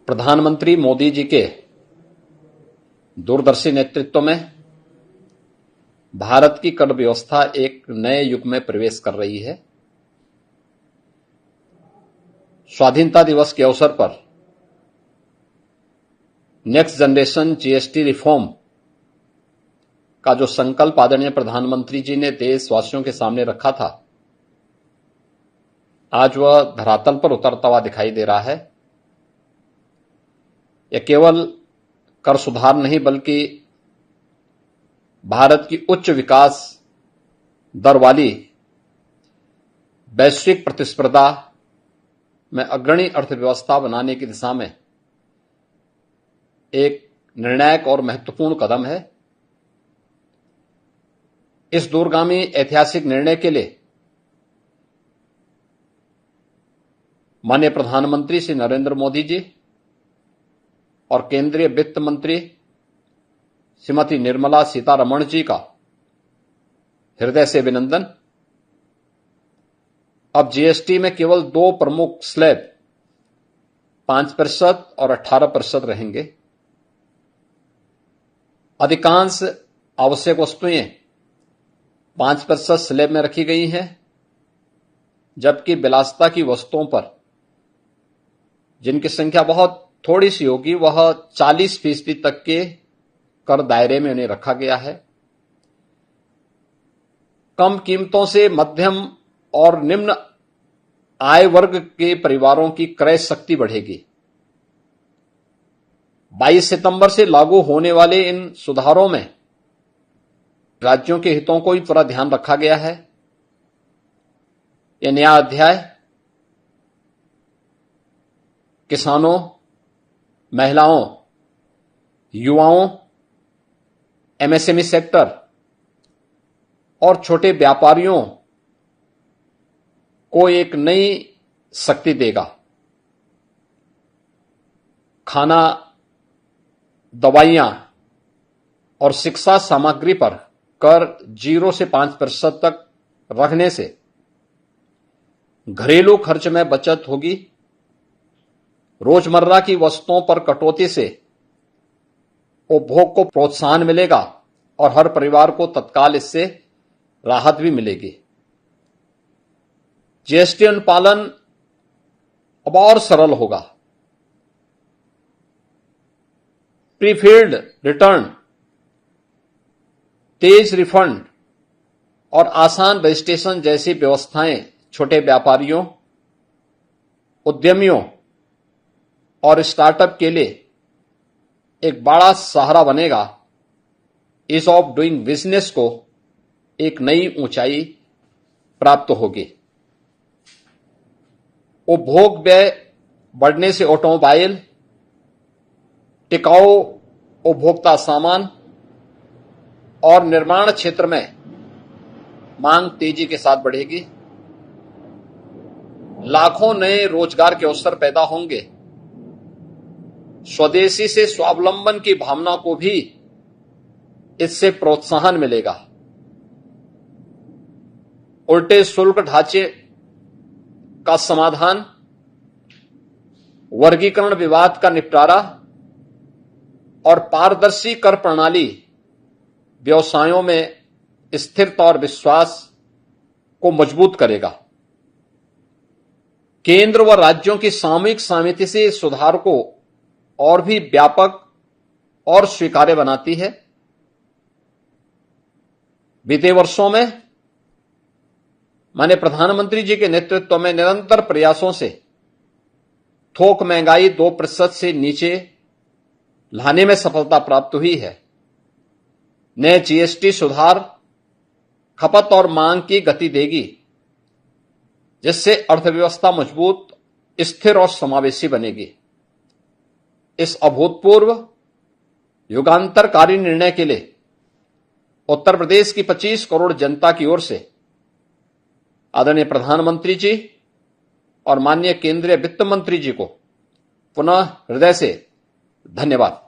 प्रधानमंत्री मोदी जी के दूरदर्शी नेतृत्व में भारत की कर व्यवस्था एक नए युग में प्रवेश कर रही है। स्वाधीनता दिवस के अवसर पर नेक्स्ट जनरेशन जीएसटी रिफॉर्म का जो संकल्प आदरणीय प्रधानमंत्री जी ने देशवासियों के सामने रखा था, आज वह धरातल पर उतरता हुआ दिखाई दे रहा है। यह केवल कर सुधार नहीं बल्कि भारत की उच्च विकास दर वाली वैश्विक प्रतिस्पर्धा में अग्रणी अर्थव्यवस्था बनाने की दिशा में एक निर्णायक और महत्वपूर्ण कदम है। इस दूरगामी ऐतिहासिक निर्णय के लिए माननीय प्रधानमंत्री श्री नरेंद्र मोदी जी और केंद्रीय वित्त मंत्री श्रीमती निर्मला सीतारमण जी का हृदय से अभिनंदन। अब जीएसटी में केवल दो प्रमुख स्लैब 5% और 18% रहेंगे। अधिकांश आवश्यक वस्तुएं 5% स्लैब में रखी गई हैं, जबकि विलासिता की वस्तुओं पर, जिनकी संख्या बहुत थोड़ी सी होगी, वह 40% तक के कर दायरे में उन्हें रखा गया है। कम कीमतों से मध्यम और निम्न आय वर्ग के परिवारों की क्रय शक्ति बढ़ेगी। 22 सितंबर से लागू होने वाले इन सुधारों में राज्यों के हितों को भी पूरा ध्यान रखा गया है। यह नया अध्याय किसानों, महिलाओं, युवाओं, एमएसएमई सेक्टर और छोटे व्यापारियों को एक नई शक्ति देगा। खाना, दवाइयां और शिक्षा सामग्री पर कर 0 से 5% तक रखने से घरेलू खर्च में बचत होगी। रोजमर्रा की वस्तुओं पर कटौती से उपभोग को प्रोत्साहन मिलेगा और हर परिवार को तत्काल इससे राहत भी मिलेगी। जीएसटी अनुपालन अब और सरल होगा। प्रीफिल्ड रिटर्न, तेज रिफंड और आसान रजिस्ट्रेशन जैसी व्यवस्थाएं छोटे व्यापारियों, उद्यमियों और स्टार्टअप के लिए एक बड़ा सहारा बनेगा। ईज ऑफ डूइंग बिजनेस को एक नई ऊंचाई प्राप्त होगी। उपभोग व्यय बढ़ने से ऑटोमोबाइल, टिकाऊ उपभोक्ता सामान और निर्माण क्षेत्र में मांग तेजी के साथ बढ़ेगी। लाखों नए रोजगार के अवसर पैदा होंगे। स्वदेशी से स्वावलंबन की भावना को भी इससे प्रोत्साहन मिलेगा। उल्टे शुल्क ढांचे का समाधान, वर्गीकरण विवाद का निपटारा और पारदर्शी कर प्रणाली व्यवसायों में स्थिरता और विश्वास को मजबूत करेगा। केंद्र व राज्यों की सामूहिक सहमति से इस सुधार को और भी व्यापक और स्वीकार्य बनाती है। बीते वर्षों में माननीय प्रधानमंत्री जी के नेतृत्व में निरंतर प्रयासों से थोक महंगाई 2% से नीचे लाने में सफलता प्राप्त हुई है। नए जीएसटी सुधार खपत और मांग की गति देगी, जिससे अर्थव्यवस्था मजबूत, स्थिर और समावेशी बनेगी। इस अभूतपूर्व युगांतरकारी निर्णय के लिए उत्तर प्रदेश की 25 करोड़ जनता की ओर से आदरणीय प्रधानमंत्री जी और माननीय केंद्रीय वित्त मंत्री जी को पुनः हृदय से धन्यवाद।